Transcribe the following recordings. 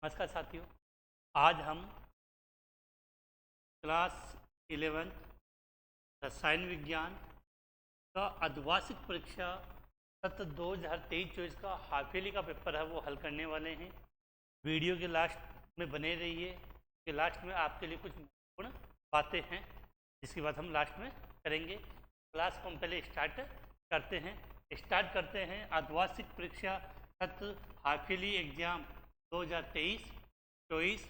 नमस्कार साथियों। आज हम क्लास 11 रसायन विज्ञान का अर्धवार्षिक परीक्षा सत्र 2023-24 का हाफ ईयरली का पेपर है वो हल करने वाले हैं। वीडियो के लास्ट में बने रहिए कि लास्ट में आपके लिए कुछ महत्वपूर्ण बातें हैं जिसकी बात हम लास्ट में करेंगे। क्लास को हम पहले स्टार्ट करते हैं अर्धवार्षिक परीक्षा सत्र हाफ ईयरली एग्जाम 2023-24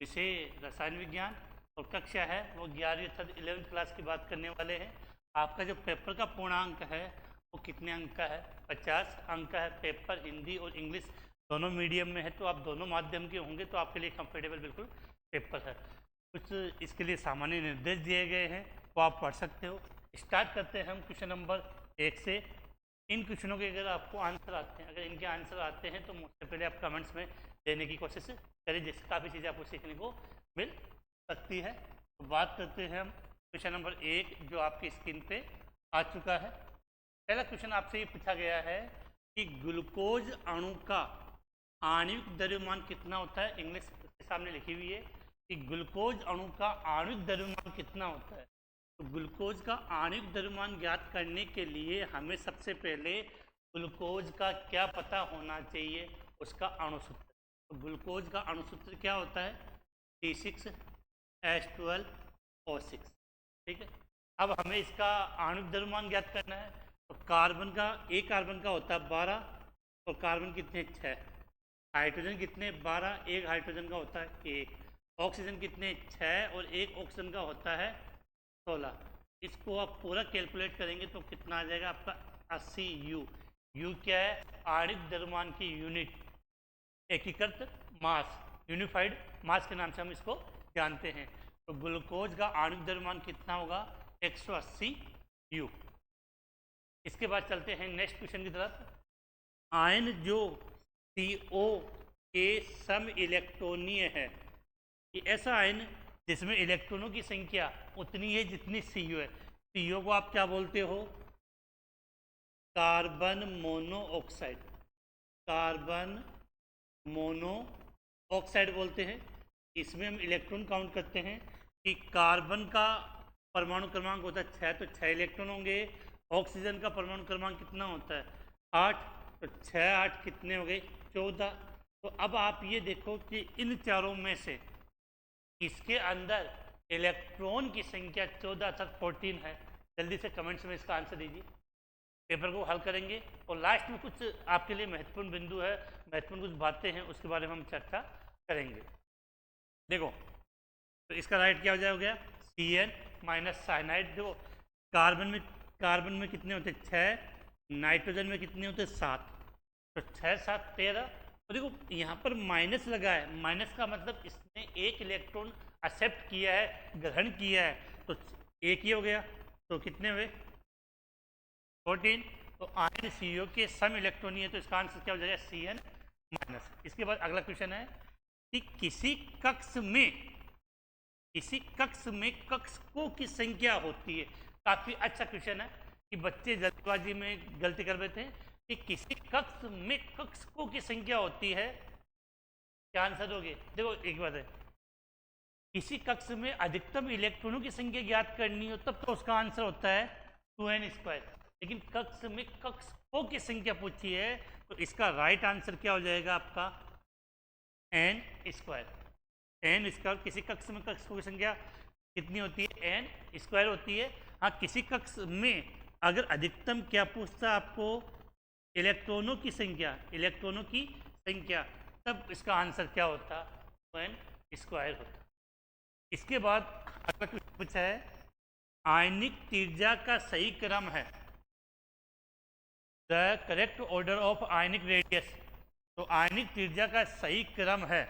विषय रसायन विज्ञान और कक्षा है वो 11वीं अर्थात 11th क्लास की बात करने वाले हैं। आपका जो पेपर का पूर्णांक है वो कितने अंक का है? 50 अंक का है। पेपर हिंदी और इंग्लिश दोनों मीडियम में है, तो आप दोनों माध्यम के होंगे तो आपके लिए कंफर्टेबल बिल्कुल पेपर है। कुछ इसके लिए सामान्य निर्देश दिए गए हैं वो आप पढ़ सकते हो। स्टार्ट करते हैं हम क्वेश्चन नंबर 1 से। इन क्वेश्चनों के अगर आपको आंसर आते हैं, अगर इनके आंसर आते हैं तो मुझसे पहले आप कमेंट्स में देने की कोशिश करें, जिससे काफ़ी चीज़ें आपको सीखने को मिल सकती है। तो बात करते हैं हम क्वेश्चन नंबर 1 जो आपकी स्क्रीन पे आ चुका है। पहला क्वेश्चन आपसे ये पूछा गया है कि ग्लूकोज अणु का आणविक द्रव्यमान कितना होता है। इंग्लिश के सामने लिखी हुई है कि ग्लूकोज अणु का आणविक द्रव्यमान कितना होता है। तो ग्लूकोज का आणविक द्रव्यमान ज्ञात करने के लिए हमें सबसे पहले ग्लूकोज का क्या पता होना चाहिए, उसका अणुसूत्र। तो ग्लूकोज का अणुसूत्र क्या होता है? C6H12O6। ठीक है। अब हमें इसका आणविक द्रव्यमान ज्ञात करना है। तो कार्बन का, एक कार्बन का होता है 12 और कार्बन कितने 6। हाइड्रोजन कितने 12, एक हाइड्रोजन का होता है 1। ऑक्सीजन कितने 6 और एक ऑक्सीजन का होता है 16। इसको आप पूरा कैलकुलेट करेंगे तो कितना आ जाएगा आपका 80 U। U क्या है? आणविक द्रव्यमान की यूनिट, एकीकृत मास, यूनिफाइड मास के नाम से हम इसको जानते हैं। तो ग्लूकोज का आणविक द्रव्यमान कितना होगा? 180 U। इसके बाद चलते हैं नेक्स्ट क्वेश्चन की तरफ। आयन जो CO के सम इलेक्ट्रॉनीय है, ये ऐसा आयन जिसमें इलेक्ट्रॉनों की संख्या उतनी है जितनी CO है। CO को आप क्या बोलते हो? Carbon monoxide. कार्बन मोनोऑक्साइड बोलते हैं। इसमें हम इलेक्ट्रॉन काउंट करते हैं कि कार्बन का परमाणु क्रमांक होता है 6, तो 6 इलेक्ट्रॉन होंगे। ऑक्सीजन का परमाणु क्रमांक कितना होता है 8, तो 6 8 कितने हो गए 14। तो अब आप ये देखो कि इन चारों में से इसके अंदर इलेक्ट्रॉन की संख्या 14 तक 14 है। जल्दी से कमेंट्स में इसका आंसर दीजिए। पेपर को हल करेंगे और लास्ट में कुछ आपके लिए महत्वपूर्ण बिंदु है, महत्वपूर्ण कुछ बातें हैं, उसके बारे में हम चर्चा करेंगे। देखो तो इसका राइट क्या हो जाएगा? Cn minus cyanide. देखो कार्बन में कितने होते 6, नाइट्रोजन में कितने होते 7, तो 6 7 13। तो देखो यहाँ पर माइनस लगा है, माइनस का मतलब इसने एक इलेक्ट्रॉन एक्सेप्ट किया है, ग्रहण किया है, तो एक ही हो गया। तो कितने हुए 14। तो आयन CO के सम इलेक्ट्रॉनी है, तो इसका आंसर क्या हो जाएगा? Cn minus. इसके बाद अगला क्वेश्चन है कि किसी कक्ष में कक्षकों की संख्या होती है। काफी अच्छा क्वेश्चन है कि बच्चे जल्दबाजी में गलती कर बैठे हैं कि किसी कक्ष में कक्षकों की संख्या होती है। क्या आंसर दोगे? देखो एक बात है, किसी कक्ष में अधिकतम इलेक्ट्रॉनों की संख्या ज्ञात करनी हो तब तो उसका आंसर होता है 2n²। लेकिन कक्ष में कक्षकों की संख्या पूछी है तो इसका राइट आंसर क्या हो जाएगा आपका? n²। n²। किसी कक्ष में कक्षकों की संख्या कितनी होती है? n² होती है। हाँ, किसी कक्ष में अगर अधिकतम क्या पूछता है आपको? इलेक्ट्रॉनों की संख्या, इलेक्ट्रॉनों की संख्या, तब इसका आंसर क्या होता? n² होता। इसके बाद अगला क्वेश्चन पूछा है आयनिक त्रिज्या का सही क्रम है। The correct order of ionic radius. तो आयनिक त्रिज्या का सही क्रम है।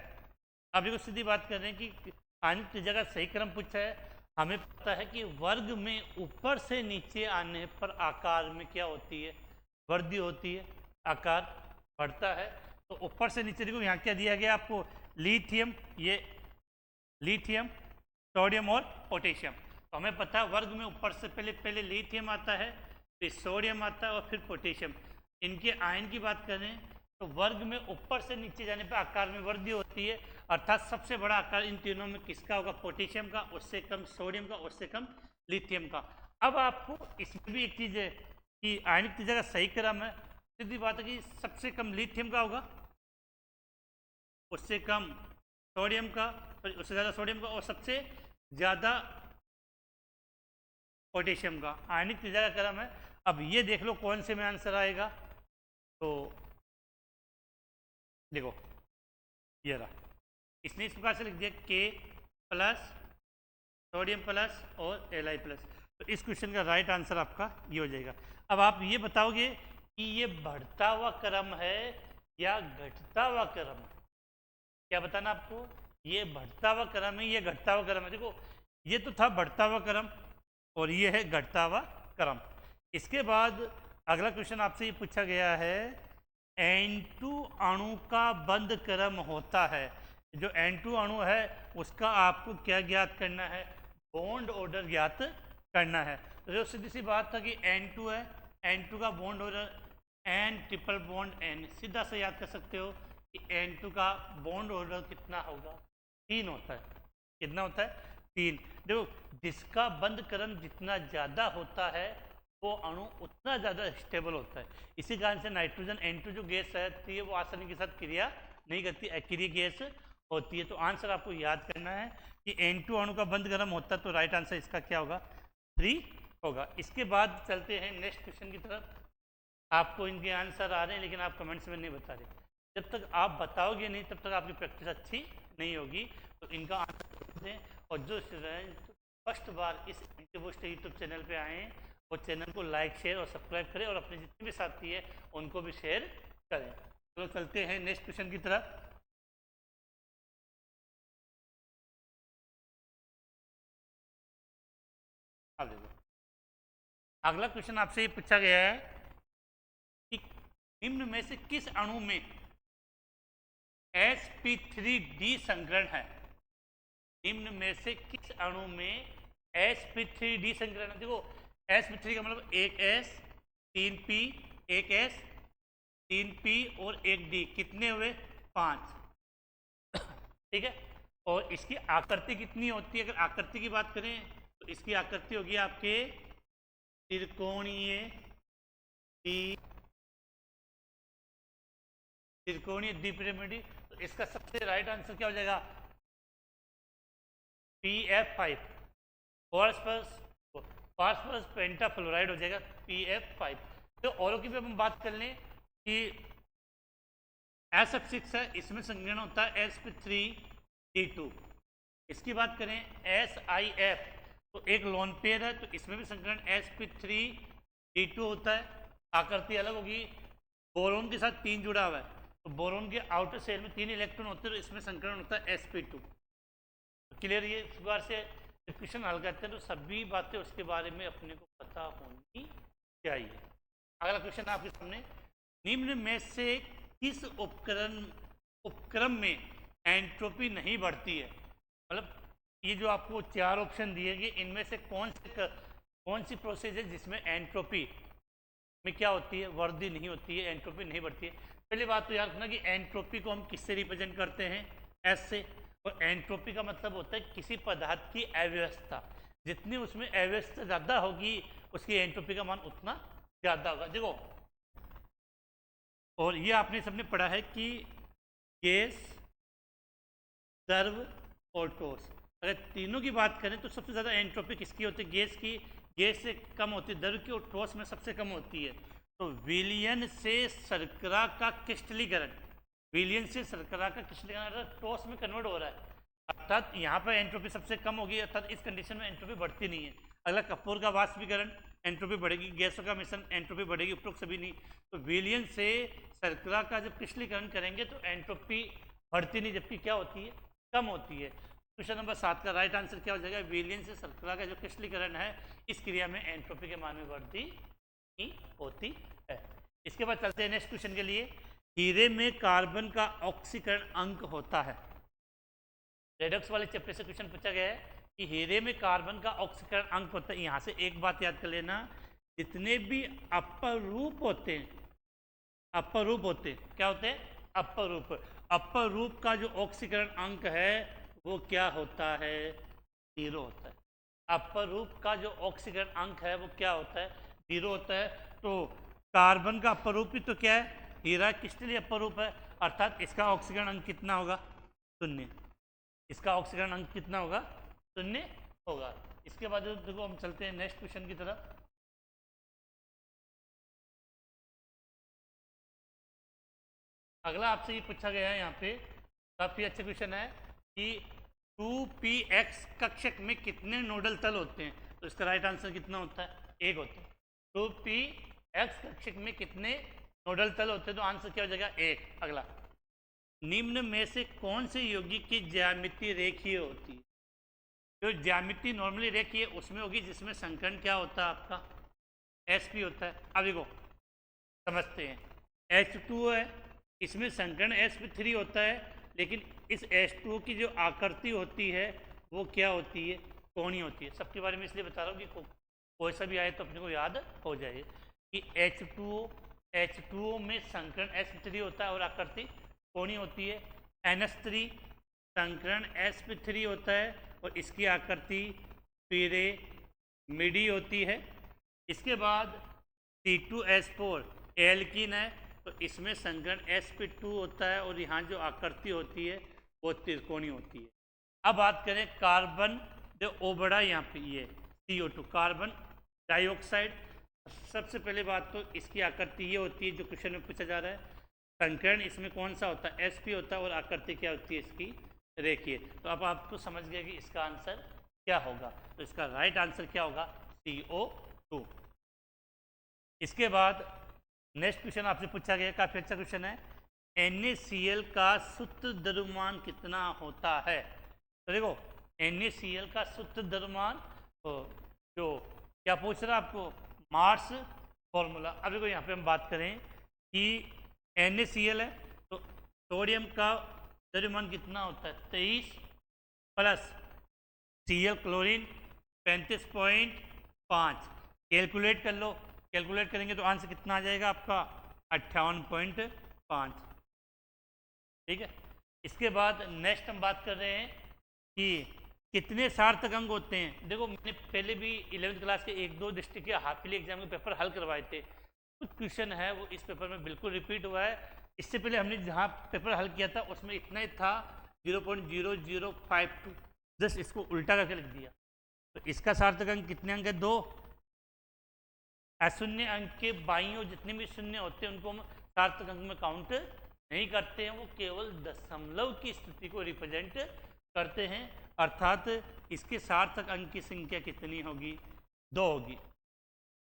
अब देखो सीधी बात कर रहे हैं कि आयनिक त्रिज्या का सही क्रम पूछा है। हमें पता है कि वर्ग में ऊपर से नीचे आने पर आकार में क्या होती है? वृद्धि होती है, आकार बढ़ता है। तो ऊपर से नीचे देखो यहाँ क्या दिया गया आपको? लिथियम, ये लिथियम, सोडियम और पोटेशियम। तो हमें पता है वर्ग में ऊपर से पहले लिथियम आता है, फिर सोडियम आता है और फिर पोटेशियम। इनके आयन की बात करें तो वर्ग में ऊपर से नीचे जाने पर आकार में वृद्धि होती है, अर्थात सबसे बड़ा आकार इन तीनों में किसका होगा? पोटेशियम का, उससे कम सोडियम का, उससे कम लिथियम का। अब आपको इसमें भी एक चीज है कि आयनिक त्रिज्या का सही क्रम है, सीधी बात है कि सबसे कम लिथियम का होगा, उससे कम सोडियम का, उससे ज़्यादा सोडियम का, और सबसे ज़्यादा पोटेशियम का। आयनिक त्रिज्या का क्रम है। अब ये देख लो कौन से में आंसर आएगा। तो देखो ये रहा, इसने इस प्रकार से लिख दिया के प्लस सोडियम प्लस और Li प्लस। तो इस क्वेश्चन का राइट आंसर आपका ये हो जाएगा। अब आप ये बताओगे कि ये बढ़ता हुआ क्रम है या घटता हुआ क्रम है? क्या बताना आपको? ये बढ़ता हुआ क्रम है, ये घटता हुआ क्रम है? देखो ये तो था बढ़ता हुआ क्रम और ये है घटता हुआ क्रम। इसके बाद अगला क्वेश्चन आपसे ये पूछा गया है, N2 अणु का बंद क्रम होता है। जो N2 अणु है उसका आपको क्या ज्ञात करना है? बॉन्ड ऑर्डर ज्ञात करना है। तो जो सीधी सी बात था कि N2 है, N2 का bond order N triple bond N, सीधा से याद कर सकते हो कि N2 का बॉन्ड ऑर्डर कितना होगा? 3 होता है। कितना होता है? 3। देखो जिसका बंद क्रम जितना ज़्यादा होता है वो अणु उतना ज़्यादा स्टेबल होता है। इसी कारण से नाइट्रोजन N2 जो गैस रहती है वो आसानी के साथ क्रिया नहीं करती, अक्रिय गैस होती है। तो आंसर आपको याद करना है कि N2 अणु का बंद क्रम होता है, तो राइट आंसर इसका क्या होगा? 3 होगा। इसके बाद चलते हैं नेक्स्ट क्वेश्चन की तरफ। आपको इनके आंसर आ रहे हैं लेकिन आप कमेंट्स में नहीं बता रहे। जब तक आप बताओगे नहीं तब तक आपकी प्रैक्टिस अच्छी नहीं होगी। तो इनका आंसर दें, और जो स्टूडेंट फर्स्ट बार इस इंटरबूस्ट यूट्यूब चैनल पे आए हैं वो चैनल को लाइक शेयर और सब्सक्राइब करें और अपने जितने भी साथी हैं उनको भी शेयर करें। तो चलते हैं नेक्स्ट क्वेश्चन की तरफ। अब देखो अगला क्वेश्चन आपसे ये पूछा गया है कि निम्न में से किस अणु में sp3d संकरण है? निम्न में से किस अणु में sp3d संकरण है? देखो sp3 का मतलब एक s, 3p, एक s, 3p और एक d, कितने हुए? 5। ठीक है। और इसकी आकृति कितनी होती है? अगर आकृति की बात करें तो इसकी आकृति होगी आपके त्रिकोणीय द्विपिरामिडी। तो इसका सबसे राइट आंसर क्या हो जाएगा? PF5, फॉस्फोरस पेंटाफ्लोराइड हो जाएगा PF5। तो औरों की भी हम बात कर लें कि SF6 है, इसमें संकरण होता है sp3d2। इसकी बात करें SIF तो एक लोन पेयर है, तो इसमें भी संकरण sp3d2 होता है। आकृति अलग होगी। बोरोन के साथ 3 जुड़ा हुआ है, तो बोरोन के आउटर शेल में 3 इलेक्ट्रॉन होते हैं, तो इसमें संकरण होता है sp2। क्लियर? ये इस बार से क्वेश्चन हल करते हैं तो सभी बातें उसके बारे में अपने को पता होनी चाहिए। अगला क्वेश्चन आपके सामने, निम्न में से किस उपक्रम में एंट्रोपी नहीं बढ़ती है? मतलब ये जो आपको 4 ऑप्शन दिए गए इनमें से कौन सी प्रोसेस है जिसमें एंट्रोपी में क्या होती है? वृद्धि नहीं होती है, एंट्रोपी नहीं बढ़ती है। पहली बात तो याद रखना कि एंट्रोपी को हम किससे रिप्रेजेंट करते हैं? एस से। और एंट्रोपी का मतलब होता है किसी पदार्थ की अव्यवस्था, जितनी उसमें अव्यवस्था ज़्यादा होगी उसकी एंट्रोपी का मान उतना ज़्यादा होगा। देखो और ये आपने सबने पढ़ा है कि गैस, द्रव और ठोस, अगर तीनों की बात करें तो सबसे ज़्यादा एंट्रोपी किसकी होती है? गैस की। गैस से कम होती है द्रव की, और ठोस में सबसे कम होती है। तो विलयन से शर्करा का क्रिस्टलीकरण, विलयन से शर्करा का क्रिस्टलीकरण ठोस में कन्वर्ट हो रहा है, अर्थात यहाँ पर एंट्रोपी सबसे कम होगी, अर्थात इस कंडीशन में एंट्रोपी बढ़ती नहीं है। अगला कपूर का वाष्पीकरण, एंट्रोपी बढ़ेगी। गैसों का मिश्रण, एंट्रोपी बढ़ेगी। उपरोक्त सभी नहीं। तो विलयन से शर्करा का जब क्रिस्टलीकरण करेंगे तो एंट्रोपी बढ़ती नहीं, जबकि क्या होती है? कम होती है। क्वेश्चन नंबर 7 का राइट आंसर क्या हो जाएगा? विलयन से शर्करा का जो क्रिस्टलीकरण है इस क्रिया में एंट्रोपी के मान में वृद्धि ही होती है। इसके बाद चलते हैं नेक्स्ट क्वेश्चन के लिए। हीरे में कार्बन का ऑक्सीकरण अंक होता है। रेडॉक्स वाले चैप्टर से क्वेश्चन पूछा गया है कि हीरे में कार्बन का ऑक्सीकरण अंक होता है। यहाँ से एक बात याद कर लेना, जितने भी अपरूप होते हैं अपरूप होते हैं। क्या होते हैं? अपरूप। अपरूप का जो ऑक्सीकरण अंक है वो क्या होता है? 0 होता है। अपरूप का जो ऑक्सीकरण अंक है वो क्या होता है? 0 होता है। तो कार्बन का अपरूप ही तो क्या है? हीरा। किसके लिए अपरूप है? अर्थात इसका ऑक्सीकरण अंक कितना होगा? 0। इसका ऑक्सीकरण अंक कितना होगा? 0 होगा। इसके बाद देखो हम चलते हैं नेक्स्ट क्वेश्चन की तरफ। अगला आपसे ये पूछा गया है यहाँ पे, काफी अच्छा क्वेश्चन है कि 2px कक्षक में कितने नोडल तल होते हैं? तो इसका राइट आंसर कितना होता है? 1 होता है। 2px कक्षक में कितने नोडल तल होते हैं? तो आंसर क्या हो जाएगा? 1। अगला, निम्न में से कौन से यौगिक की ज्यामिति रेखीय होती है? जो ज्यामिति नॉर्मली रेखीय उसमें होगी जिसमें संकरण क्या होता है आपका? sp होता है। अब देखो समझते हैं। H2O है, इसमें संकरण sp3 होता है, लेकिन इस H2O की जो आकृति होती है वो क्या होती है? कोणीय होती है। सबके बारे में इसलिए बता रहा हूँ कि कोई सा भी आए तो अपने को याद हो जाए कि H2O में संकरण sp3 होता है और आकृति कोणीय होती है। NH3 संकरण sp3 होता है और इसकी आकृति पिरेमिडी होती है। इसके बाद C2H4 एल्कीन है, तो इसमें संकरण sp2 होता है और यहाँ जो आकृति होती है वो त्रिकोणीय होती है। अब बात करें कार्बन जो ओ बड़ा यहाँ पे ये CO2 कार्बन डाइऑक्साइड। सबसे पहले बात तो इसकी आकृति ये होती है जो क्वेश्चन में पूछा जा रहा है। संकरण इसमें कौन सा होता है? sp होता है और आकृति क्या होती है इसकी? रेखीय। तो अब आपको समझ गया कि इसका आंसर क्या होगा। तो इसका राइट आंसर क्या होगा? CO2। इसके बाद नेक्स्ट क्वेश्चन आपसे पूछा गया, काफी अच्छा क्वेश्चन है। NaCl का शुद्ध द्रव्यमान कितना होता है? तो देखो NaCl का शुद्ध द्रव्यमान जो क्या पूछ रहा है आपको? Mars formula. अब देखो यहाँ पे हम बात करें कि NaCl है तो सोडियम का द्रव्यमान कितना होता है? 23 प्लस Cl क्लोरीन 35.5। कैलकुलेट कर लो। कैलकुलेट करेंगे तो आंसर कितना आ जाएगा आपका? 58.5। ठीक है। इसके बाद नेक्स्ट हम बात कर रहे हैं कि कितने सार्थक अंक होते हैं। देखो मैंने पहले भी 11वीं क्लास के 1-2 डिस्ट्रिक्ट के हाफ ईयरली एग्जाम के पेपर हल करवाए थे। कुछ क्वेश्चन है वो इस पेपर में बिल्कुल रिपीट हुआ है। इससे पहले हमने जहाँ पेपर हल किया था उसमें इतना ही था 0.0052, जस्ट इसको उल्टा करके लिख दिया। तो इसका सार्थक अंक कितने अंक है? 2। अशून्य अंक के बाईं ओर जितने भी शून्य होते हैं उनको हम सार्थक अंक में काउंट नहीं करते हैं, वो केवल दशमलव की स्थिति को रिप्रेजेंट करते हैं। अर्थात इसके सार्थक अंक की संख्या कितनी होगी? 2 होगी।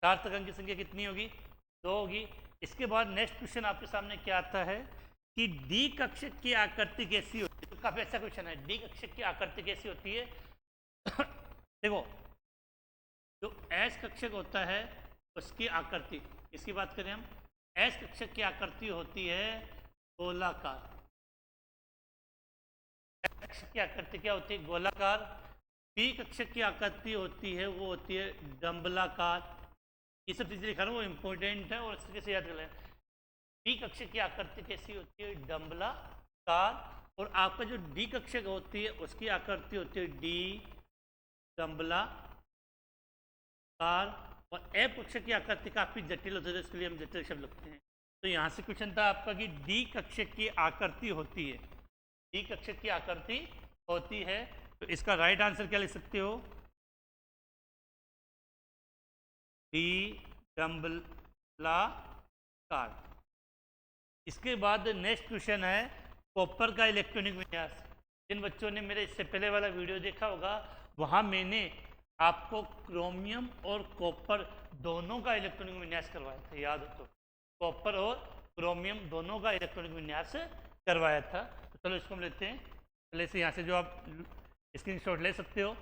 सार्थक अंक की संख्या कितनी होगी? 2 होगी। इसके बाद नेक्स्ट क्वेश्चन आपके सामने क्या आता है कि डी कक्षक की आकृति कैसी होती है? तो काफी अच्छा क्वेश्चन है। डी कक्षक की आकृति कैसी होती है? देखो जो एस कक्षक होता है उसकी आकृति, इसकी बात करें हम, एस कक्षक की आकृति होती है गोलाकार। कक्षक की आकृति क्या होती है? गोलाकार। पी कक्षक की आकृति होती है वो होती है डंबलाकार। ये सब चीजें लिखा रहा हूँ वो इंपॉर्टेंट है और इस तरीके से याद कर लें। पी कक्षक की आकृति कैसी होती है? डंबलाकार। और आपका जो डी कक्षक होती है उसकी आकृति होती है डी डंबलाकार। और एफ कक्षक की आकृति काफी जटिल होती है, इसके लिए हम जटिल शब्द लिखते हैं। तो यहाँ से क्वेश्चन था आपका कि डी कक्षक की आकृति होती है, डी कक्षक की आकृति होती है। तो इसका राइट आंसर क्या लिख सकते हो? डी डंबलाकार। इसके बाद नेक्स्ट क्वेश्चन है कॉपर का इलेक्ट्रॉनिक विन्यास। जिन बच्चों ने मेरे इससे पहले वाला वीडियो देखा होगा वहाँ मैंने आपको क्रोमियम और कॉपर दोनों का इलेक्ट्रॉनिक विन्यास करवाया था, याद हो तो। कॉपर और क्रोमियम दोनों का इलेक्ट्रॉनिक विन्यास करवाया था। तो चलो इसको हम लेते हैं। पहले से यहाँ से जो आप स्क्रीनशॉट ले सकते हो।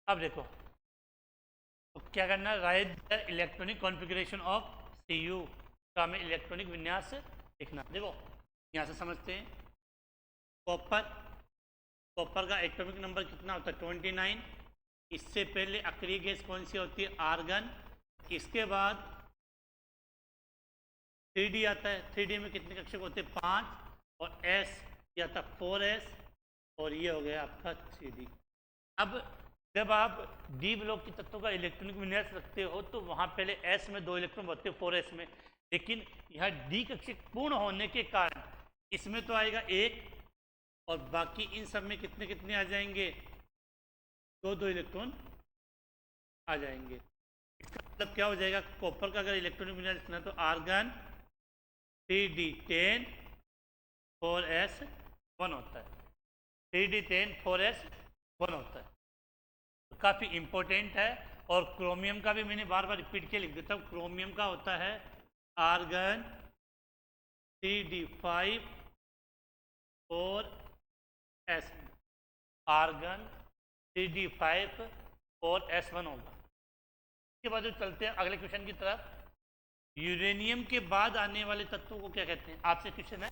अब देखो तो क्या करना है? Right the electronic configuration of Cu का हमें इलेक्ट्रॉनिक विन्यास लिखना। देखो यहाँ से समझते हैं। कॉपर कॉपर का एटॉमिक नंबर कितना होता है 29। इससे पहले अक्रिय गैस कौन सी होती है आर्गन। इसके बाद 3D आता है, 3D में कितने कक्षक होते हैं 5 और S ये आता है 4S और ये हो गया आपका 3D। अब जब आप डी ब्लॉक की तत्वों का इलेक्ट्रॉनिक विन्यास रखते हो तो वहाँ पहले S में 2 इलेक्ट्रॉन होते हैं 4S में, लेकिन यहाँ डी कक्षक पूर्ण होने के कारण इसमें तो आएगा 1 और बाकी इन सब में कितने कितने आ जाएंगे 2 इलेक्ट्रॉन आ जाएंगे। इसका मतलब क्या हो जाएगा कॉपर का अगर इलेक्ट्रॉनिक विन्यास लिखना है तो आर्गन 3D10 4S1 होता है, 3D10 4S1 होता है, तो काफ़ी इम्पोर्टेंट है। और क्रोमियम का भी मैंने बार बार रिपीट के लिख देता हूँ। क्रोमियम का होता है argon 3D5 4S, argon 3D5 4S1 होगा। इसके बाद चलते हैं अगले क्वेश्चन की तरफ। यूरेनियम के बाद आने वाले तत्वों को क्या कहते हैं? आपसे क्वेश्चन है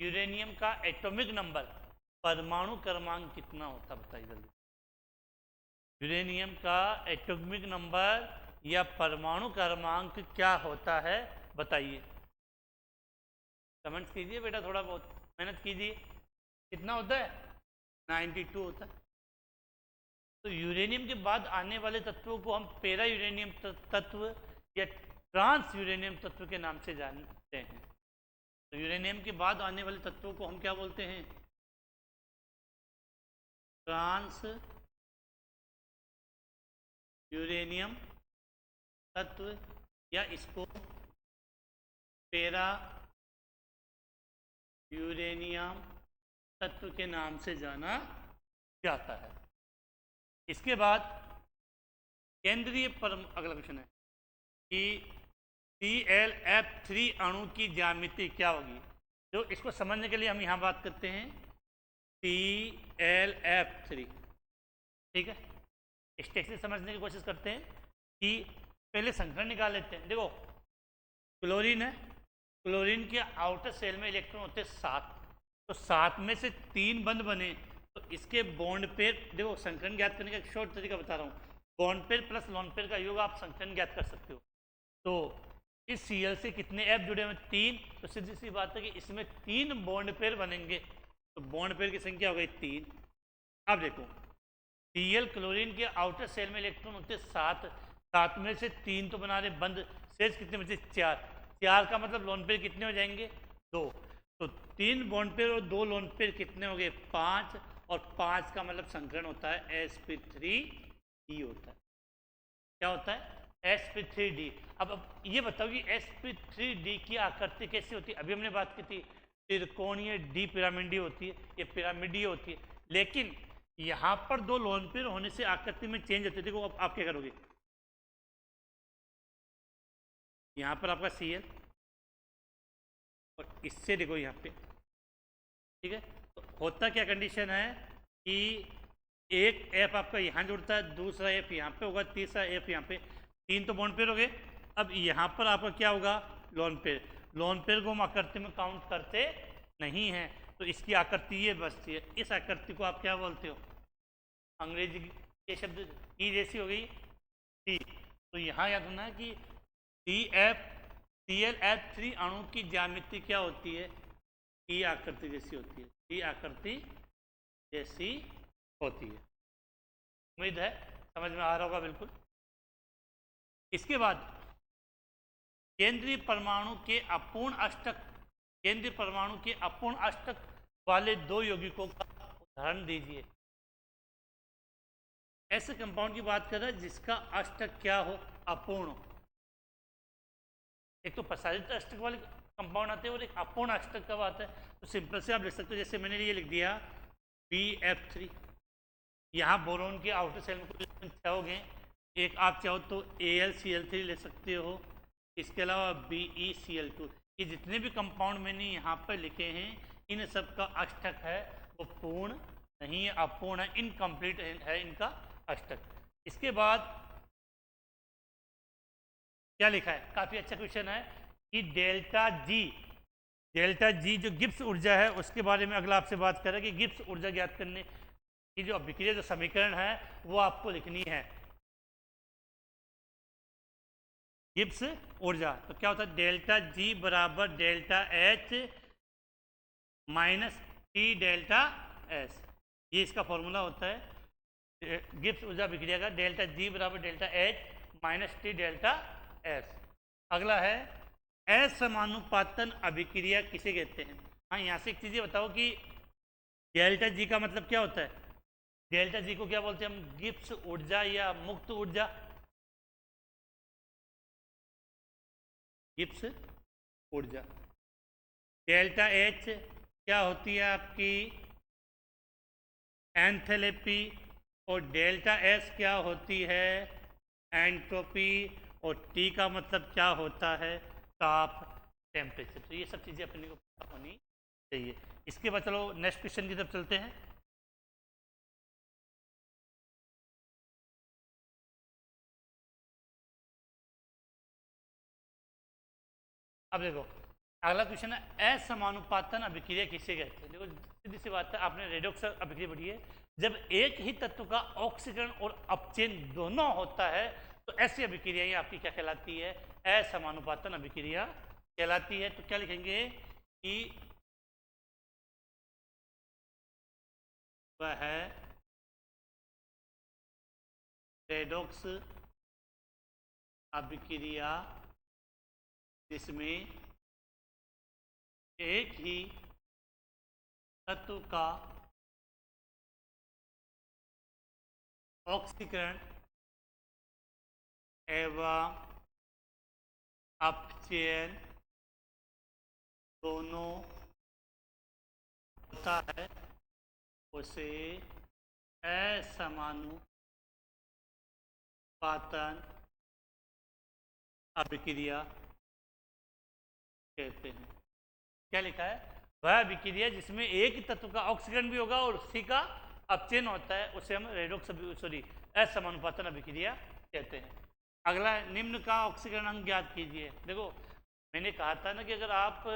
यूरेनियम का एटॉमिक नंबर परमाणु क्रमांक कितना होता है बताइए जल्दी। यूरेनियम का एटॉमिक नंबर या परमाणु क्रमांक क्या होता है बताइए। कमेंट्स कीजिए बेटा, थोड़ा बहुत मेहनत कीजिए। कितना होता है 92 होता है। तो यूरेनियम के बाद आने वाले तत्वों को हम पैरा यूरेनियम तत्व या ट्रांस यूरेनियम तत्व के नाम से जानते हैं। तो यूरेनियम के बाद आने वाले तत्वों को हम क्या बोलते हैं? ट्रांस यूरेनियम तत्व या इसको पैरा यूरेनियम तत्व के नाम से जाना जाता है। इसके बाद केंद्रीय अगला क्वेश्चन है कि ClF3 अणु की ज्यामिति क्या होगी। तो इसको समझने के लिए हम यहाँ बात करते हैं ClF3, ठीक है। स्टेट से समझने की कोशिश करते हैं कि पहले संख्या निकाल लेते हैं। देखो क्लोरीन है, क्लोरीन के आउटर सेल में इलेक्ट्रॉन होते हैं 7, तो 7 में से 3 बंद बने तो इसके बॉन्ड पेयर, देखो संख्यन ज्ञात करने का एक शॉर्ट तरीका बता रहा हूँ, bond pair plus lone pair का योग आप संख्यन ज्ञात कर सकते हो। तो इस Cl से कितने F जुड़े हुए 3, तो सीधी सी बात है कि इसमें 3 बॉन्ड पेयर बनेंगे, तो बॉन्ड पेयर की संख्या हो गई 3। अब देखो Cl क्लोरीन के आउटर सेल में इलेक्ट्रॉन होते 7, 7 में से 3 तो बना रहे बंद, शेष कितने बचे 4, 4 का मतलब लॉन पेयर कितने हो जाएंगे 2, तो 3 बॉन्ड पेयर और 2 लॉन पेयर कितने हो गए 5, और 5 का मतलब संकरण होता है sp3d होता है। क्या होता है sp3d। अब ये बताओ कि sp3d की आकृति कैसी होती है। अभी हमने बात की थी त्रिकोणीय डी पिरामिडीय होती है, ये पिरामिडीय होती है, लेकिन यहाँ पर 2 लोन पेयर होने से आकृति में चेंज होती है। देखो अब आप क्या करोगे, यहाँ पर आपका Cl और इससे देखो यहाँ पे, ठीक है। तो होता क्या कंडीशन है कि एक F आपका यहाँ जुड़ता है, दूसरा F यहाँ पे होगा, तीसरा F यहाँ पे, 3 तो बॉन्ड पेयर हो गए। अब यहाँ पर आपका क्या होगा लोन पेयर, लोन पेयर को हम आकृति में काउंट करते नहीं हैं, तो इसकी आकृति ये बचती है। इस आकृति को आप क्या बोलते हो, अंग्रेजी के शब्द ई जैसी हो गई टी। तो यहाँ याद रखना कि ClF3 अणु की ज्यामिति क्या होती है, टी आकृति जैसी होती है, टी आकृति जैसी होती है। उम्मीद है समझ में आ रहा होगा बिल्कुल। इसके बाद केंद्रीय परमाणु के अपूर्ण अष्टक, केंद्रीय परमाणु के अपूर्ण अष्टक वाले 2 यौगिकों का उदाहरण दीजिए। ऐसे कंपाउंड की बात कर रहे हैं जिसका अष्टक क्या हो अपूर्ण। एक तो प्रसारित अष्टक वाले कंपाउंड आते हैं और एक अपूर्ण अष्टक कब आता है। तो सिंपल से आप लिख सकते हो, जैसे मैंने ये लिख दिया BF3, यहाँ बोरोन के आउटर सेल में कुछ 6 हो गए, एक आप चाहो तो AlCl3 ले सकते हो, इसके अलावा BeCl2। ये जितने भी कंपाउंड मैंने यहाँ पर लिखे हैं इन सब का अष्टक है वो पूर्ण नहीं है, अपूर्ण है, इनकम्प्लीट है इनका अष्टक। इसके बाद क्या लिखा है, काफ़ी अच्छा क्वेश्चन है कि डेल्टा जी जो गिब्स ऊर्जा है उसके बारे में अगला आपसे बात कर रहा है कि गिब्स ऊर्जा ज्ञात करने कि जो अभिक्रिया जो समीकरण है वो आपको लिखनी है। गिब्स ऊर्जा तो क्या होता है, डेल्टा जी बराबर delta H minus T delta S, ये इसका फॉर्मूला होता है गिब्स ऊर्जा अभिक्रिया का, डेल्टा जी बराबर delta H minus T delta S. अगला है असमानुपातन अभिक्रिया किसे कहते हैं। हाँ, यहाँ से एक चीज़ बताओ कि डेल्टा जी का मतलब क्या होता है। डेल्टा जी को क्या बोलते हैं हम, गिब्स ऊर्जा या मुक्त ऊर्जा। गिब्स ऊर्जा। डेल्टा एच क्या होती है आपकी, एंथैल्पी, और डेल्टा एस क्या होती है, एंट्रोपी, और टी का मतलब क्या होता है, ताप, टेम्परेचर। तो ये सब चीज़ें अपने को पता होनी चाहिए। इसके बाद चलो नेक्स्ट क्वेश्चन की तरफ चलते हैं। अब देखो अगला क्वेश्चन है असमानुपातन अभिक्रिया किसे कहते हैं। देखो सीधी सी बात है, आपने रेडॉक्स अभिक्रिया पढ़ी है। जब एक ही तत्व का ऑक्सीकरण और अपचयन दोनों होता है तो ऐसी अभिक्रिया ही आपकी क्या कहलाती है, असमानुपातन अभिक्रिया कहलाती है। तो क्या लिखेंगे कि वह है रेडॉक्स अभिक्रिया जिसमें एक ही तत्व का ऑक्सीकरण एवं अपचयन दोनों होता है, उसे असमानुपातन अभिक्रिया कहते हैं। क्या लिखा है, वह अभिक्रिया जिसमें एक ही तत्व का ऑक्सीकरण भी होगा और उसी का अपचयन होता है उसे हम रेडॉक्स असमानुपातन अभिक्रिया कहते हैं। अगला निम्न का ऑक्सीकरण अंक ज्ञात कीजिए। देखो मैंने कहा था ना कि अगर आप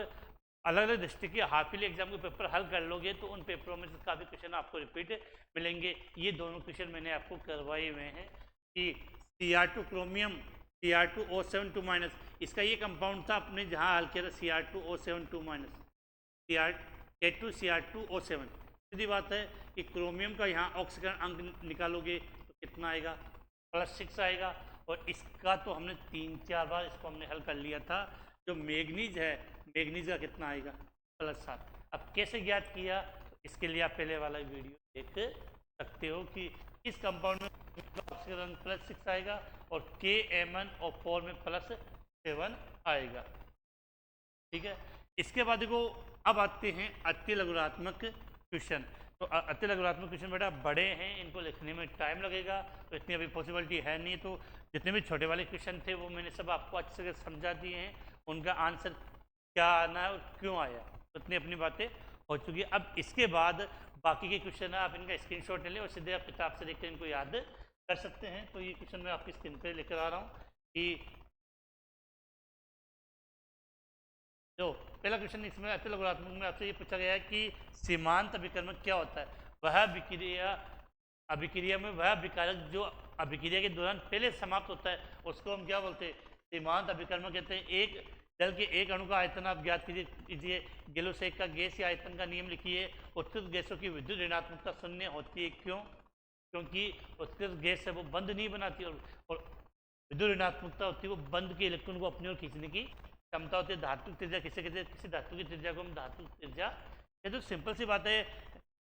अलग अलग डिस्ट्रिक्ट के हाफ ईयरली एग्जाम के पेपर हल कर लोगे तो उन पेपरों में से काफ़ी क्वेश्चन आपको रिपीट मिलेंगे। ये दोनों क्वेश्चन मैंने आपको करवाए हुए हैं कि Cr2 क्रोमियम Cr2O7 माइनस, इसका ये कंपाउंड था आपने जहाँ हल किया था Cr2O7 माइनस K2Cr2O7। सीधी बात है कि क्रोमियम का यहाँ ऑक्सीकरण अंक निकालोगे तो कितना आएगा, +6 आएगा। और इसका तो हमने 3-4 बार इसको हमने हल कर लिया था। जो मैग्नीज है, मैग्नीज का कितना आएगा, +7। अब कैसे ज्ञात किया, इसके लिए आप पहले वाला वीडियो देख सकते हो कि इस कंपाउंड में ऑक्सीकरण +6 आएगा और KMnO4 में +7 आएगा। ठीक है, इसके बाद देखो अब आते हैं अति लघुरात्मक क्वेश्चन। तो अति लघुरात्मक क्वेश्चन बेटा बड़े हैं, इनको लिखने में टाइम लगेगा, तो इतनी अभी पॉसिबिलिटी है नहीं। तो जितने भी छोटे वाले क्वेश्चन थे वो मैंने सब आपको अच्छे से समझा दिए हैं, उनका आंसर क्या आना है और क्यों आया, तो इतनी अपनी बातें हो चुकी है। अब इसके बाद बाकी के क्वेश्चन है, आप इनका स्क्रीनशॉट ले लें और सीधे आप किताब से देखकर इनको याद कर सकते हैं। तो ये क्वेश्चन मैं आपकी स्क्रीन पर लेकर आ रहा हूँ कि जो पहला क्वेश्चन इसमें अति लघुरात्मक में आपसे ये पूछा गया है कि सीमांत अभिकर्मक क्या होता है। वह अभिक्रिया में वह अभिकारक जो अभिक्रिया के दौरान पहले समाप्त होता है उसको हम क्या बोलते हैं, सीमांत अभिकर्मक कहते हैं। एक जल के एक अणु का आयतन आप ज्ञात कीजिए, गैलोसेक का गैस या आयतन का नियम लिखिए। उत्कृष्ट गैसों की विद्युत ऋणात्मकता शून्य होती है, क्यों, क्योंकि उत्कृष्ट गैस है वो बंद नहीं बनाती और विद्युत ऋणात्मकता होती है वो बंद के इलेक्ट्रॉन को अपनी ओर खींचने की क्षमता होती है। धातु त्रिज्या किसे कहते हैं, किसी धातु की त्रिज्या को हम धातु त्रिज्या। ये तो सिंपल सी बात है,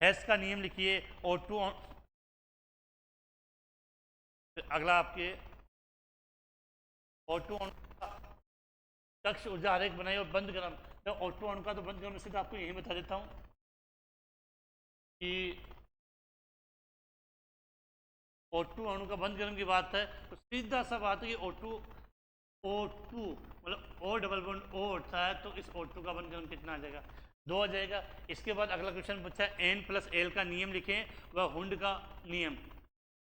हेस का नियम लिखिए। O2 अगला आपके O2 कक्ष ऊर्जा आरेख बनाइए और बंद गरम। तो O2 अणु का तो बंद गरम, इसलिए आपको यही बता देता हूँ कि O2 अणु का बंद गरम की बात है तो सीधा सा बात है कि O2 मतलब O डबल बॉन्ड O होता है, तो इस O2 का बंद गरम कितना आ जाएगा, 2 आ जाएगा। इसके बाद अगला क्वेश्चन पूछा है N+L का नियम लिखें, वह हुंड का नियम।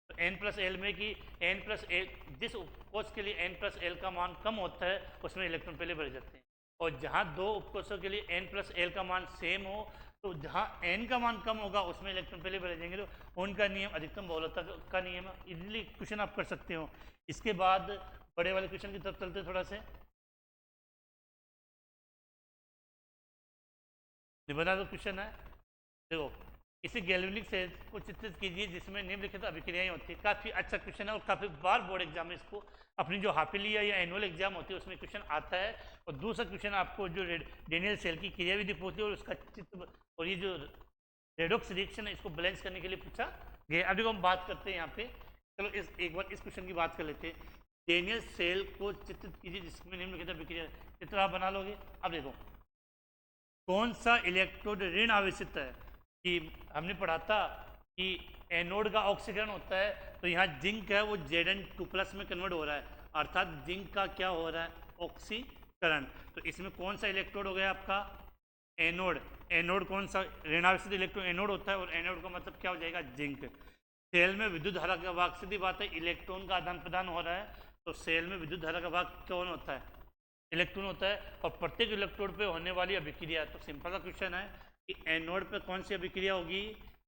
तो N+L में कि N+L जिस उपकोष के लिए N+L का मान कम होता है उसमें इलेक्ट्रॉन पहले बढ़ जाते हैं, और जहाँ दो उपकोषों के लिए N+L का मान सेम हो तो जहाँ n का मान कम होगा उसमें इलेक्ट्रॉन पहले भरे जाएंगे। तो उनका नियम अधिकतम बहुलकता का नियम है, इजीली क्वेश्चन आप कर सकते हो। इसके बाद बड़े वाले क्वेश्चन की तरफ चलते थोड़ा से। निबंधन का क्वेश्चन है, देखो इसी गैल्वेनिक सेल को चित्रित कीजिए जिसमें निम्नलिखित अभिक्रियाएं होती है। काफ़ी अच्छा क्वेश्चन है और काफ़ी बार बोर्ड एग्जाम में इसको अपनी जो हाफिली या एनुअल एग्जाम होती है उसमें क्वेश्चन आता है। और दूसरा क्वेश्चन आपको जो डेनियल सेल की क्रियाविधि पूछती है और उसका चित्र और ये जो रेडॉक्स रिएक्शन है इसको बैलेंस करने के लिए पूछा गया। अब देखो हम बात करते हैं यहाँ पे, चलो एक बार इस क्वेश्चन की बात कर लेते हैं। डेनियल सेल को चित्रित कीजिए जिसमें निम्नलिखित अभिक्रिया, चित्र आप बना लोगे। अब देखो कौन सा इलेक्ट्रोड ऋण आवेशित है, कि हमने पढ़ा था कि एनोड का ऑक्सीकरण होता है, तो यहाँ जिंक है वो Zn2+ में कन्वर्ट हो रहा है, अर्थात जिंक का क्या हो रहा है, ऑक्सीकरण। तो इसमें कौन सा इलेक्ट्रोड हो गया आपका, एनोड। एनोड कौन सा ऋण आवेशित इलेक्ट्रोड एनोड होता है, और एनोड का मतलब क्या हो जाएगा, जिंक। सेल में विद्युत धारा का भाग, सीधी बात है इलेक्ट्रॉन का आदान प्रदान हो रहा है, तो सेल में विद्युत धारा का भाग कौन होता है, इलेक्ट्रॉन होता है। और प्रत्येक इलेक्ट्रोड पे होने वाली अभिक्रिया, तो सिंपल सा क्वेश्चन है कि एनोड पे कौन सी अभिक्रिया होगी,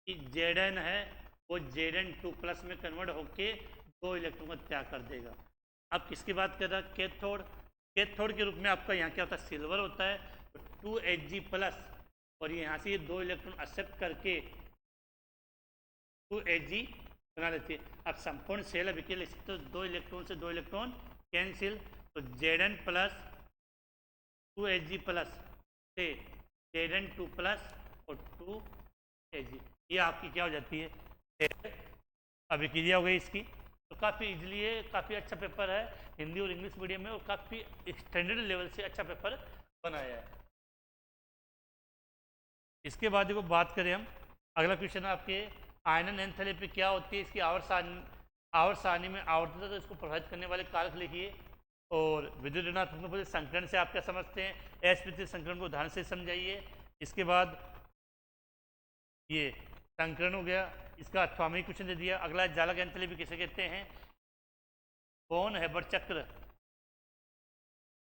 कि Zn है वो Zn2+ में कन्वर्ट होके 2 इलेक्ट्रॉन का त्याग कर देगा। अब किसकी बात कर रहा है, कैथोड। कैथोड के रूप में आपका यहाँ क्या होता है, सिल्वर होता है, तो 2Hg+, और यहाँ से ये 2 इलेक्ट्रॉन एक्सेप्ट करके 2Hg बना लेती है। अब संपूर्ण सेल अभिक्रिया लिख सकते हो, 2 इलेक्ट्रॉन से 2 इलेक्ट्रॉन कैंसिल, तो Zn+ 2Hg+ से Zn2+ और 2Hg, ये आपकी क्या हो जाती है, अभिक्रिया हो गई इसकी। तो काफ़ी इजीली है, काफ़ी अच्छा पेपर है हिंदी और इंग्लिश मीडियम में, और काफ़ी स्टैंडर्ड लेवल से अच्छा पेपर बनाया है। इसके बाद देखो बात करें हम, अगला क्वेश्चन है आपके, आयनन एंथैल्पी क्या होती है, इसकी आवर्त सारणी में आवर्तता, तो इसको प्रभावित करने वाले कारक लिखिए। और विद्युत ऋणात्मक संकरण से आप क्या समझते हैं, अस्पृश्य संकरण को उदाहरण से समझाइए। इसके बाद ये संकरण हो गया, इसका अथवामी क्वेश्चन दे दिया। अगला जालक एंथैल्पी किसे कहते हैं, कौन है चक्र,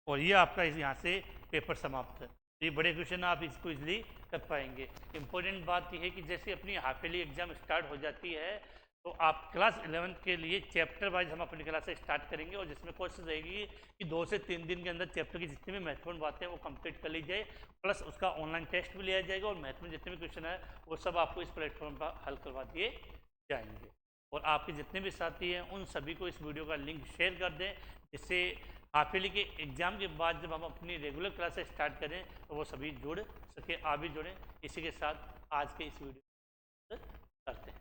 और ये आपका यहाँ से पेपर समाप्त है। ये बड़े क्वेश्चन आप इसको इजीली कर पाएंगे। इंपॉर्टेंट बात यह है कि जैसे अपनी हाफ ईयरली एग्जाम स्टार्ट हो जाती है, तो आप क्लास 11 के लिए चैप्टर वाइज हम अपनी क्लास से स्टार्ट करेंगे, और जिसमें कोशिश रहेगी कि 2 से 3 दिन के अंदर चैप्टर की जितनी भी महत्वपूर्ण बातें हैं वो कंप्लीट कर ली जाए, प्लस उसका ऑनलाइन टेस्ट भी लिया जाएगा, और महत्वपूर्ण जितने भी क्वेश्चन है वो सब आपको इस प्लेटफॉर्म पर हल करवा दिए जाएंगे। और आपके जितने भी साथी हैं उन सभी को इस वीडियो का लिंक शेयर कर दें, जिससे हाफ ईयरली के एग्जाम के बाद जब हम अपनी रेगुलर क्लासेस स्टार्ट करें तो वो सभी जुड़ सके, आप भी जुड़ें। इसी के साथ आज के इस वीडियो करते हैं।